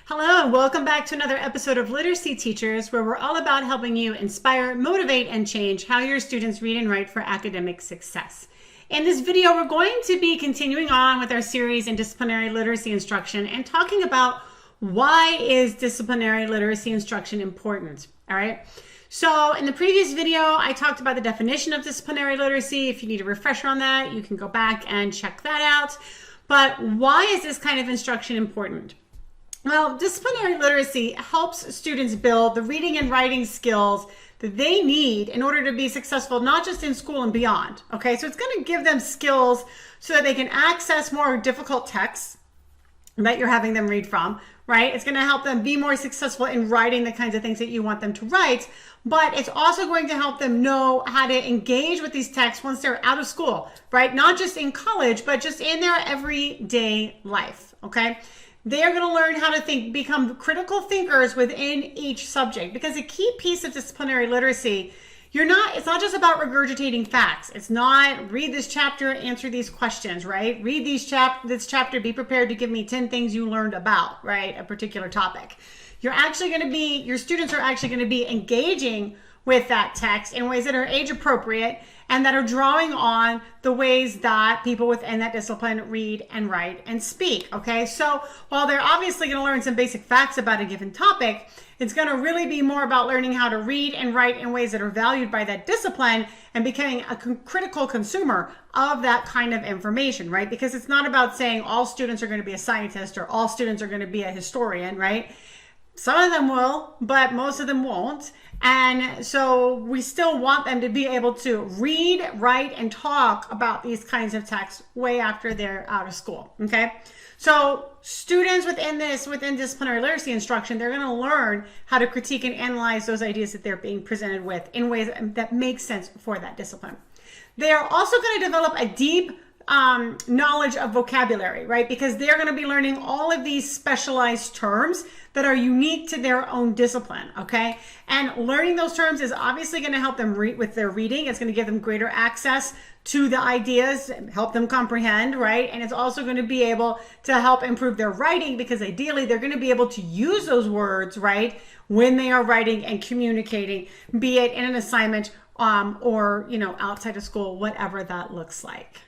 Hello and welcome back to another episode of Literacy Teachers, where we're all about helping you inspire, motivate, and change how your students read and write for academic success. In this video, we're going to be continuing on with our series in disciplinary literacy instruction and talking about why is disciplinary literacy instruction important, all right? So in the previous video, I talked about the definition of disciplinary literacy. If you need a refresher on that, you can go back and check that out. But why is this kind of instruction important? Well, disciplinary literacy helps students build the reading and writing skills that they need in order to be successful, not just in school and beyond. Okay, so it's going to give them skills so that they can access more difficult texts that you're having them read from, right? It's going to help them be more successful in writing the kinds of things that you want them to write, but it's also going to help them know how to engage with these texts once they're out of school, right? Not just in college, but just in their everyday life, okay? They're going to learn how to become critical thinkers within each subject, because a key piece of disciplinary literacy, it's not just about regurgitating facts. It's not read this chapter, answer these questions, right? Read this chapter, be prepared to give me 10 things you learned about, right? A particular topic. Your students are actually going to be engaging with that text in ways that are age appropriate and that are drawing on the ways that people within that discipline read and write and speak, okay? So while they're obviously going to learn some basic facts about a given topic, it's going to really be more about learning how to read and write in ways that are valued by that discipline and becoming a critical consumer of that kind of information, right? Because it's not about saying all students are going to be a scientist or all students are going to be a historian, right? Some of them will, but most of them won't. And so we still want them to be able to read, write, and talk about these kinds of texts way after they're out of school, okay? So students within disciplinary literacy instruction, they're gonna learn how to critique and analyze those ideas that they're being presented with in ways that make sense for that discipline. They are also gonna develop a deep knowledge of vocabulary, right? Because they're going to be learning all of these specialized terms that are unique to their own discipline, okay? And learning those terms is obviously going to help them read with their reading. It's going to give them greater access to the ideas, help them comprehend, right? And it's also going to be able to help improve their writing, because ideally they're going to be able to use those words, right, when they are writing and communicating, be it in an assignment or, outside of school, whatever that looks like.